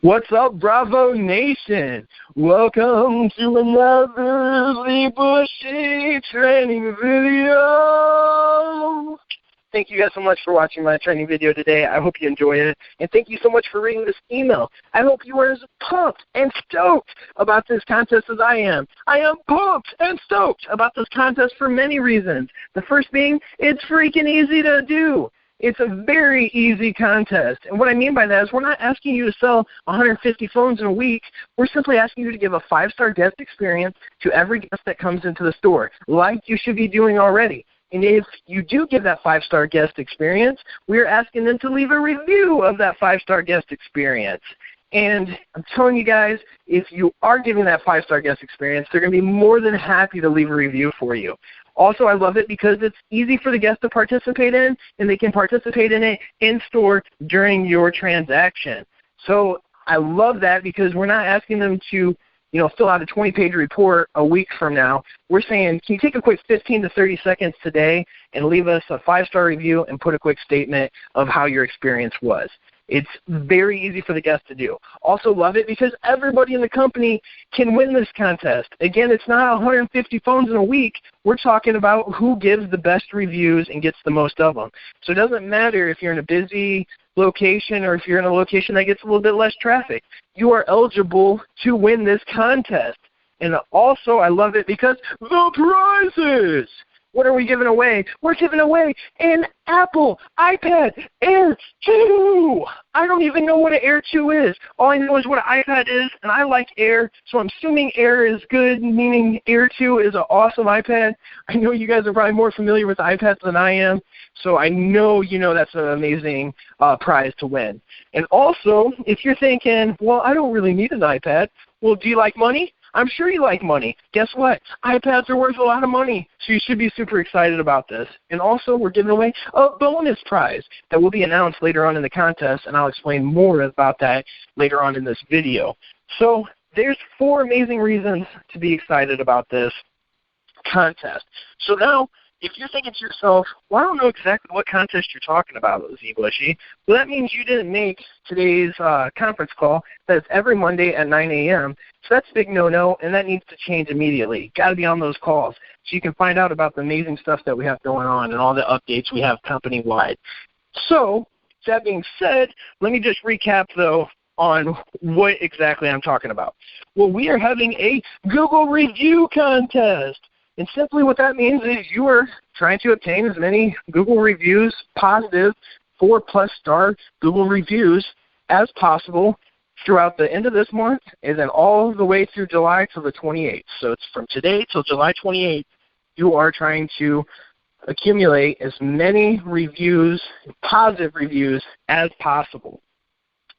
What's up, Bravo Nation? Welcome to another Lee Bushy training video. Thank you guys so much for watching my training video today. I hope you enjoy it. And thank you so much for reading this email. I hope you are as pumped and stoked about this contest as I am. I am pumped and stoked about this contest for many reasons. The first being, it's freaking easy to do. It's a very easy contest. And what I mean by that is we're not asking you to sell 150 phones in a week. We're simply asking you to give a 5-star guest experience to every guest that comes into the store, like you should be doing already. And if you do give that 5-star guest experience, we're asking them to leave a review of that 5-star guest experience. And I'm telling you guys, if you are giving that 5-star guest experience, they're going to be more than happy to leave a review for you. Also, I love it because it's easy for the guests to participate in, and they can participate in it in-store during your transaction. So I love that because we're not asking them to, fill out a 20-page report a week from now. We're saying, can you take a quick 15 to 30 seconds today and leave us a 5-star review and put a quick statement of how your experience was. It's very easy for the guests to do. Also love it because everybody in the company can win this contest. Again, it's not 150 phones in a week. We're talking about who gives the best reviews and gets the most of them. So it doesn't matter if you're in a busy location or if you're in a location that gets a little bit less traffic. You are eligible to win this contest. And also I love it because the prizes. What are we giving away? We're giving away an Apple iPad Air 2. I don't even know what an Air 2 is. All I know is what an iPad is, and I like Air, so I'm assuming Air is good, meaning Air 2 is an awesome iPad. I know you guys are probably more familiar with iPads than I am, so I know you know that's an amazing prize to win. And also, if you're thinking, well, I don't really need an iPad, well, do you like money? I'm sure you like money. Guess what? iPads are worth a lot of money, so you should be super excited about this. And also, we're giving away a bonus prize that will be announced later on in the contest, and I'll explain more about that later on in this video. So there's 4 amazing reasons to be excited about this contest. So now, if you're thinking to yourself, well, I don't know exactly what contest you're talking about, Z Bushy, well, that means you didn't make today's conference call. That's every Monday at 9 a.m., so that's a big no-no, and that needs to change immediately. Got to be on those calls so you can find out about the amazing stuff that we have going on and all the updates we have company-wide. So, that being said, let me just recap, though, on what exactly I'm talking about. Well, we are having a Google review contest. And simply what that means is you are trying to obtain as many Google reviews, positive 4+ star Google reviews as possible throughout the end of this month and then all the way through July till the 28th. So it's from today till July 28th, you are trying to accumulate as many reviews, positive reviews, as possible.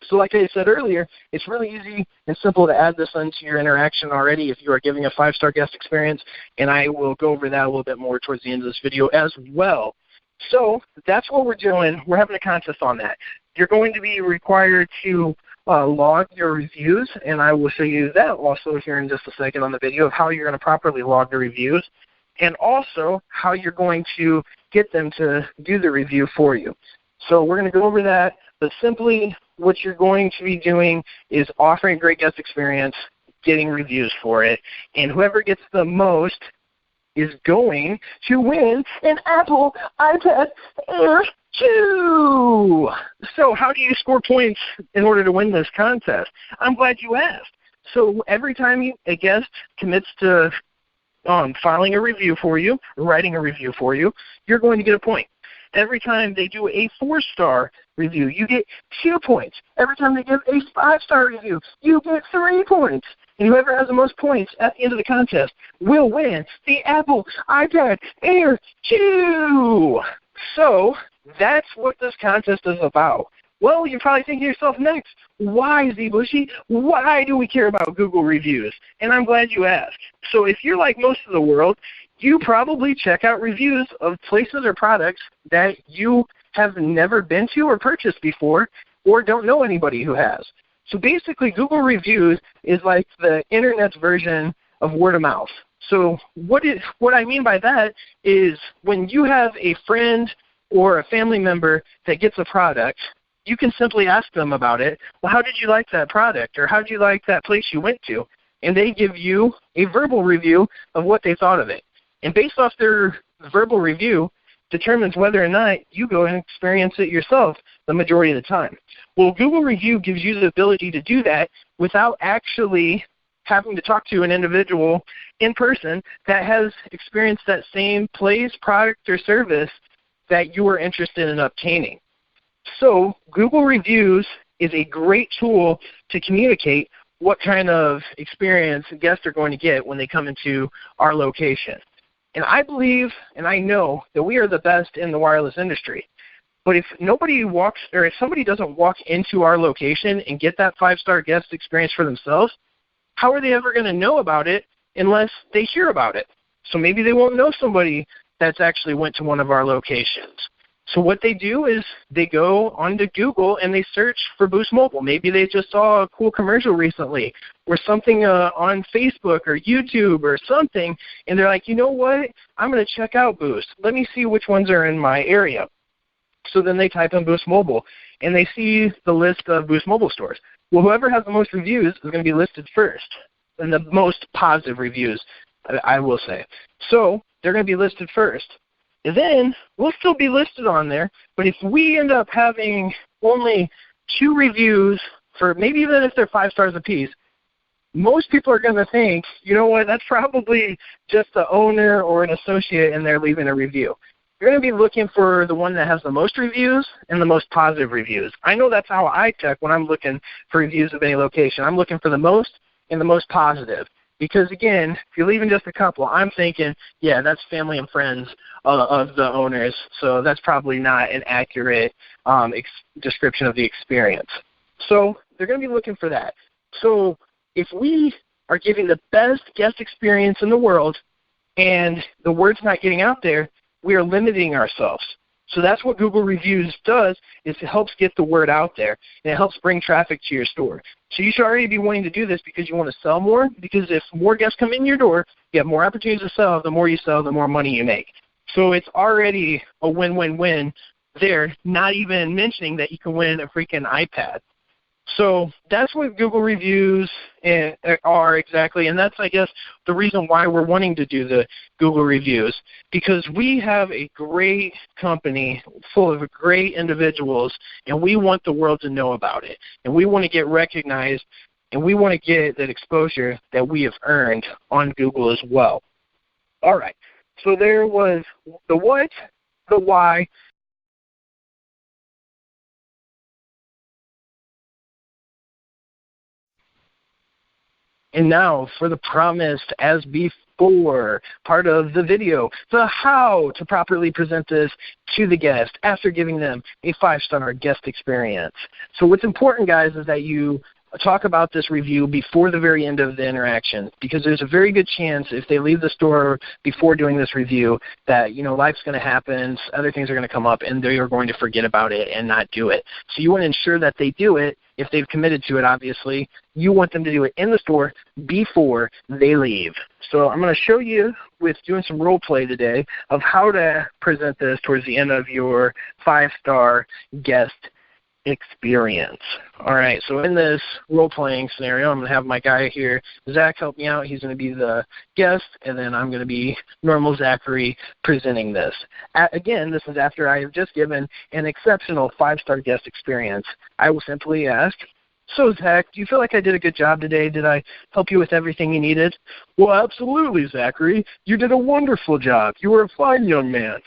So like I said earlier, it's really easy and simple to add this into your interaction already if you are giving a 5-star guest experience, and I will go over that a little bit more towards the end of this video as well. So that's what we're doing. We're having a contest on that. You're going to be required to log your reviews, and I will show you that also here in just a second on the video of how you're going to properly log the reviews and also how you're going to get them to do the review for you. So we're going to go over that, but simply what you're going to be doing is offering a great guest experience, getting reviews for it, and whoever gets the most is going to win an Apple iPad Air 2. So how do you score points in order to win this contest? I'm glad you asked. So every time a guest commits to filing a review for you, writing a review for you, you're going to get a point. Every time they do a 4-star review, you get 2 points. Every time they give a 5-star review, you get 3 points. And whoever has the most points at the end of the contest will win the Apple iPad Air 2. So that's what this contest is about. Well, you're probably thinking to yourself next, why, Z Bushy? Why do we care about Google reviews? And I'm glad you asked. So if you're like most of the world, you probably check out reviews of places or products that you have never been to or purchased before or don't know anybody who has. So basically, Google reviews is like the Internet's version of word of mouth. So what I mean by that is when you have a friend or a family member that gets a product, you can simply ask them about it. Well, how did you like that product, or how did you like that place you went to? And they give you a verbal review of what they thought of it. And based off their verbal review determines whether or not you go and experience it yourself the majority of the time. Well, Google Review gives you the ability to do that without actually having to talk to an individual in person that has experienced that same place, product, or service that you are interested in obtaining. So Google Reviews is a great tool to communicate what kind of experience guests are going to get when they come into our location. And I believe and I know that we are the best in the wireless industry. But if somebody doesn't walk into our location and get that 5-star guest experience for themselves, how are they ever going to know about it unless they hear about it? So maybe they won't know somebody that's actually went to one of our locations. So what they do is they go onto Google and they search for Boost Mobile. Maybe they just saw a cool commercial recently or something on Facebook or YouTube or something, and they're like, you know what, I'm going to check out Boost. Let me see which ones are in my area. So then they type in Boost Mobile, and they see the list of Boost Mobile stores. Well, whoever has the most reviews is going to be listed first, and the most positive reviews, I will say. So they're going to be listed first. And then we'll still be listed on there, but if we end up having only 2 reviews for maybe even if they're 5 stars apiece, most people are going to think, you know what, that's probably just the owner or an associate and they're leaving a review. You're going to be looking for the one that has the most reviews and the most positive reviews. I know that's how I check when I'm looking for reviews of any location. I'm looking for the most and the most positive. Because, again, if you're leaving just a couple, I'm thinking, yeah, that's family and friends of the owners, so that's probably not an accurate description of the experience. So they're going to be looking for that. So if we are giving the best guest experience in the world and the word's not getting out there, we are limiting ourselves. So that's what Google Reviews does, is it helps get the word out there, and it helps bring traffic to your store. So you should already be wanting to do this because you want to sell more, because if more guests come in your door, you have more opportunities to sell. The more you sell, the more money you make. So it's already a win-win-win there, not even mentioning that you can win a freaking iPad. So that's what Google Reviews are exactly, and that's, I guess, the reason why we're wanting to do the Google Reviews, because we have a great company full of great individuals, and we want the world to know about it, and we want to get recognized, and we want to get that exposure that we have earned on Google as well. All right, so there was the what, the why, and now for the promised as before part of the video, the how to properly present this to the guest after giving them a 5-star guest experience. So what's important, guys, is that you talk about this review before the very end of the interaction, because there's a very good chance if they leave the store before doing this review that, you know, life's going to happen, other things are going to come up, and they are going to forget about it and not do it. So you want to ensure that they do it. If they've committed to it, obviously, you want them to do it in the store before they leave. So I'm going to show you with doing some role play today of how to present this towards the end of your 5-star guest experience. All right, so in this role-playing scenario, I'm going to have my guy here, Zach, help me out. He's going to be the guest, and then I'm going to be normal Zachary presenting this. Again, this is after I have just given an exceptional 5-star guest experience. I will simply ask, so Zach, do you feel like I did a good job today? Did I help you with everything you needed? Well, absolutely, Zachary. You did a wonderful job. You were a fine young man.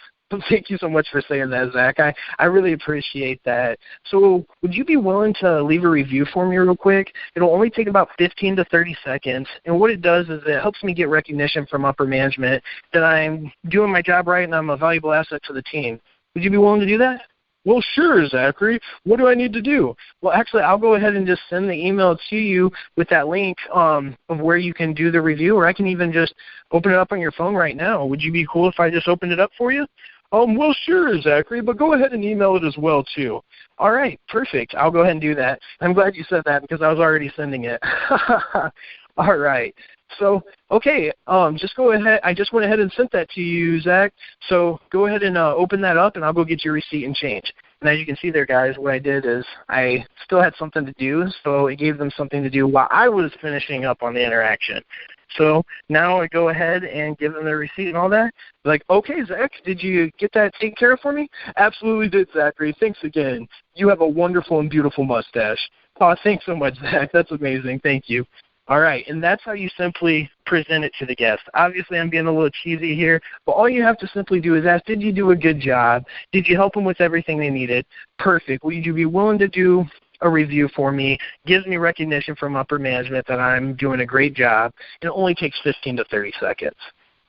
Thank you so much for saying that, Zach. I really appreciate that. So would you be willing to leave a review for me real quick? It'll only take about 15 to 30 seconds. And what it does is it helps me get recognition from upper management that I'm doing my job right and I'm a valuable asset to the team. Would you be willing to do that? Well, sure, Zachary. What do I need to do? Well, actually, I'll go ahead and just send the email to you with that link of where you can do the review, or I can even just open it up on your phone right now. Would you be cool if I just opened it up for you? Well, sure, Zachary, but go ahead and email it as well, too. All right, perfect. I'll go ahead and do that. I'm glad you said that because I was already sending it. All right. So, okay, just go ahead. I just went ahead and sent that to you, Zach. So go ahead and open that up, and I'll go get your receipt and change. And as you can see there, guys, what I did is I still had something to do, so it gave them something to do while I was finishing up on the interaction. So now I go ahead and give them the receipt and all that. Like, okay, Zach, did you get that taken care of for me? Absolutely did, Zachary. Thanks again. You have a wonderful and beautiful mustache. Oh, thanks so much, Zach. That's amazing. Thank you. All right, and that's how you simply present it to the guest. Obviously, I'm being a little cheesy here, but all you have to simply do is ask, did you do a good job? Did you help them with everything they needed? Perfect. Would you be willing to do a review for me? Gives me recognition from upper management that I'm doing a great job. It only takes 15 to 30 seconds.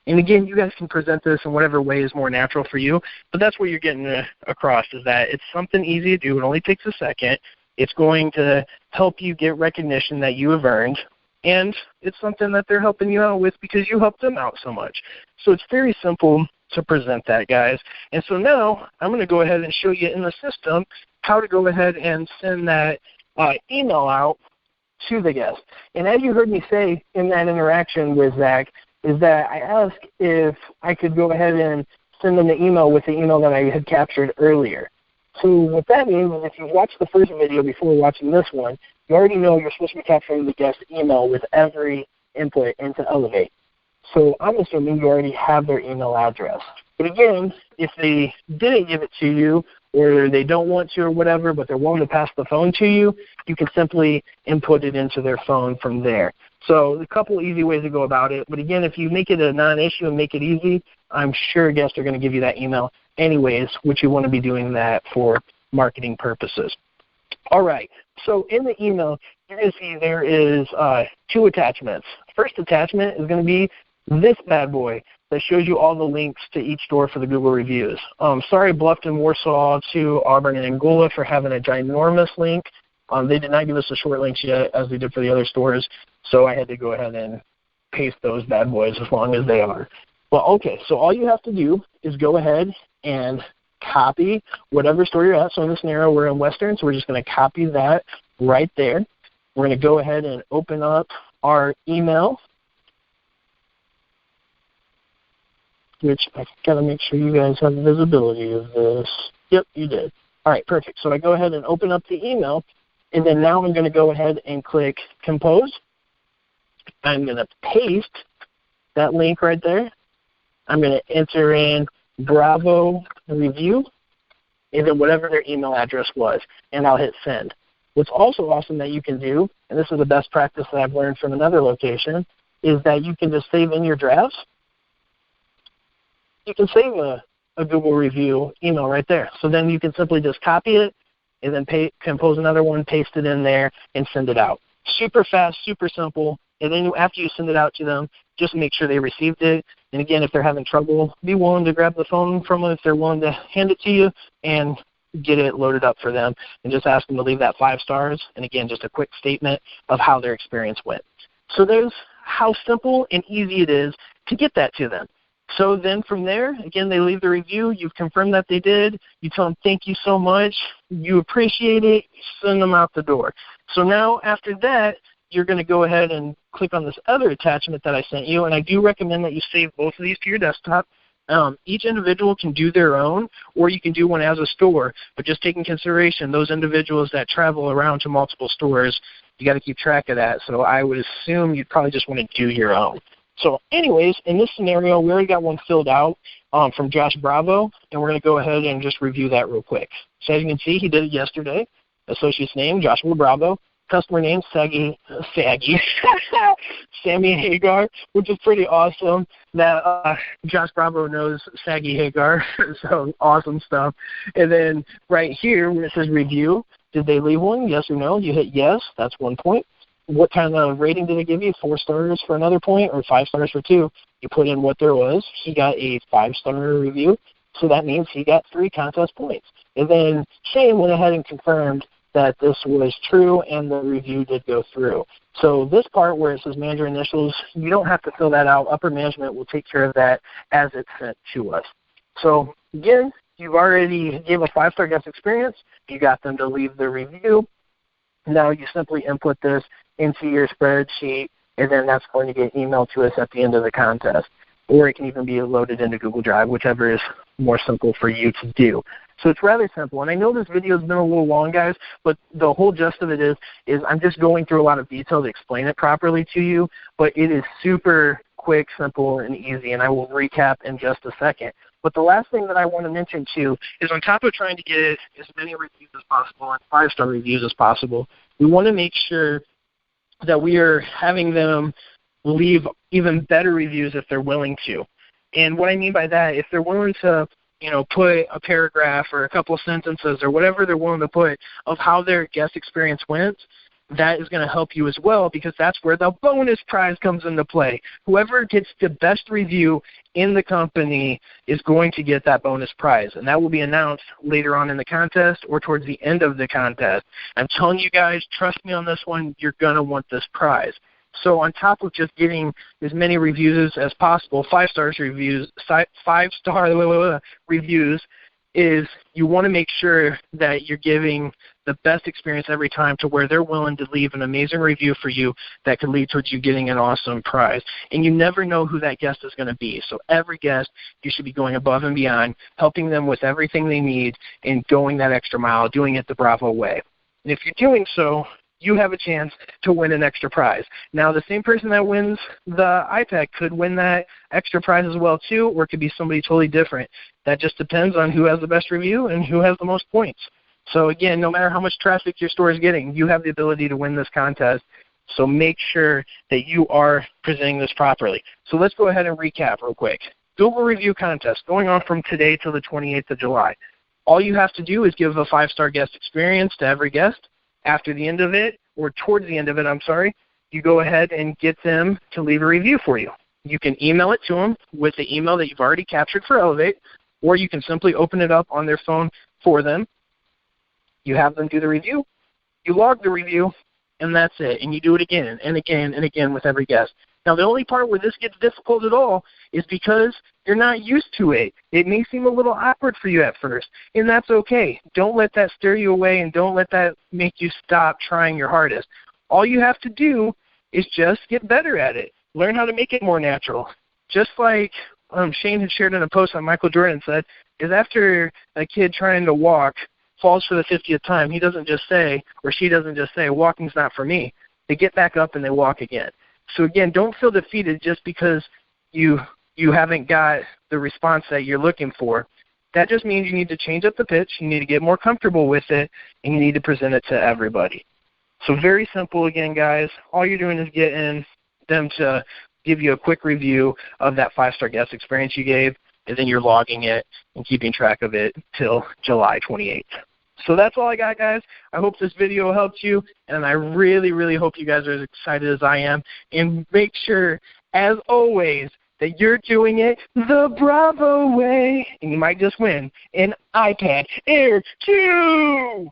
And again, you guys can present this in whatever way is more natural for you, but that's what you're getting across, is that it's something easy to do. It only takes a second. It's going to help you get recognition that you have earned. And it's something that they're helping you out with because you helped them out so much. So it's very simple to present that, guys. And so now I'm going to go ahead and show you in the system how to go ahead and send that email out to the guest. And as you heard me say in that interaction with Zach, is that I asked if I could go ahead and send them the email with the email that I had captured earlier. So what that means is if you watched the first video before watching this one, you already know you're supposed to be capturing the guest email with every input into Elevate. So I'm assuming you already have their email address. But again, if they didn't give it to you, or they don't want to or whatever, but they're willing to pass the phone to you, you can simply input it into their phone from there. So a couple easy ways to go about it. But again, if you make it a non-issue and make it easy, I'm sure guests are going to give you that email anyways, which you want to be doing that for marketing purposes. All right, so in the email, you're going to see there is 2 attachments. First attachment is going to be this bad boy that shows you all the links to each store for the Google reviews. Sorry, Bluffton, Warsaw to Auburn and Angola for having a ginormous link. They did not give us the short links yet as they did for the other stores, so I had to go ahead and paste those bad boys as long as they are. Well, okay, so all you have to do is go ahead and copy whatever store you're at. So in this scenario, we're in Western, so we're just going to copy that right there. We're going to go ahead and open up our email, which I've got to make sure you guys have visibility of this. Yep, you did. All right, perfect. So I go ahead and open up the email, and then now I'm going to go ahead and click Compose. I'm going to paste that link right there. I'm going to enter in Bravo review, and then whatever their email address was, and I'll hit send. What's also awesome that you can do, and this is the best practice that I've learned from another location, is that you can just save in your drafts. You can save a Google review email right there. So then you can simply just copy it and then compose another one, paste it in there, and send it out. Super fast, super simple. And then after you send it out to them, just make sure they received it. And again, if they're having trouble, be willing to grab the phone from them if they're willing to hand it to you and get it loaded up for them. And just ask them to leave that 5 stars. And again, just a quick statement of how their experience went. So there's how simple and easy it is to get that to them. So then from there, again, they leave the review. You've confirmed that they did. You tell them thank you so much. You appreciate it. Send them out the door. So now after that, you're going to go ahead and click on this other attachment that I sent you, and I do recommend that you save both of these to your desktop. Each individual can do their own, or you can do one as a store, but just take in consideration those individuals that travel around to multiple stores, you got to keep track of that. So I would assume you'd probably just want to do your own. So anyways, in this scenario, we already got one filled out from Josh Bravo, and we're going to go ahead and just review that real quick. So as you can see, he did it yesterday. Associate's name, Joshua Bravo. Customer name, Sammy Hagar, which is pretty awesome that Josh Bravo knows Saggy Hagar. So awesome stuff. And then right here where it says review, did they leave one? Yes or no? You hit yes. That's 1 point. What kind of rating did they give you? 4 stars for another point or 5 stars for 2? You put in what there was. He got a 5-star review, so that means he got 3 contest points. And then Shane went ahead and confirmed that this was true and the review did go through. So this part where it says manager initials, you don't have to fill that out. Upper management will take care of that as it's sent to us. So again, you've already gave a 5-star guest experience. You got them to leave the review. Now you simply input this into your spreadsheet, and then that's going to get emailed to us at the end of the contest. Or it can even be loaded into Google Drive, whichever is more simple for you to do. So it's rather simple. And I know this video has been a little long, guys, but the whole gist of it is I'm just going through a lot of detail to explain it properly to you, but it is super quick, simple, and easy, and I will recap in just a second. But the last thing that I want to mention, too, is on top of trying to get as many reviews as possible and 5-star reviews as possible, we want to make sure that we are having them leave even better reviews if they're willing to. And what I mean by that, if they're willing to, put a paragraph or a couple sentences or whatever they're willing to put of how their guest experience went, that is going to help you as well, because that's where the bonus prize comes into play. Whoever gets the best review in the company is going to get that bonus prize, and that will be announced later on in the contest or towards the end of the contest. I'm telling you guys, trust me on this one, you're going to want this prize. So on top of just getting as many reviews as possible, 5-star reviews, 5-star reviews, is you want to make sure that you're giving the best experience every time to where they're willing to leave an amazing review for you that could lead towards you getting an awesome prize. And you never know who that guest is going to be. So every guest, you should be going above and beyond, helping them with everything they need and going that extra mile, doing it the Bravo way. And if you're doing so, you have a chance to win an extra prize. Now, the same person that wins the iPad could win that extra prize as well, too, or it could be somebody totally different. That just depends on who has the best review and who has the most points. So, again, no matter how much traffic your store is getting, you have the ability to win this contest. So make sure that you are presenting this properly. So let's go ahead and recap real quick. Google Review Contest going on from today till the 28th of July. All you have to do is give a 5-star guest experience to every guest. After the end of it, or towards the end of it, you go ahead and get them to leave a review for you. You can email it to them with the email that you've already captured for Elevate, or you can simply open it up on their phone for them. You have them do the review, you log the review, and that's it. And you do it again and again and again with every guest. Now, the only part where this gets difficult at all is because you're not used to it. It may seem a little awkward for you at first, and that's okay. Don't let that steer you away, and don't let that make you stop trying your hardest. All you have to do is just get better at it. Learn how to make it more natural. Just like Shane had shared in a post on Michael Jordan said, is after a kid trying to walk falls for the 50th time, he doesn't just say, or she doesn't just say, walking's not for me. They get back up and they walk again. So again, don't feel defeated just because you haven't got the response that you're looking for. That just means you need to change up the pitch, you need to get more comfortable with it, and you need to present it to everybody. So very simple again, guys. All you're doing is getting them to give you a quick review of that 5-star guest experience you gave, and then you're logging it and keeping track of it till July 28th. So that's all I got, guys. I hope this video helped you, and I really, really hope you guys are as excited as I am. And make sure, as always, that you're doing it the Bravo way, and you might just win an iPad Air 2.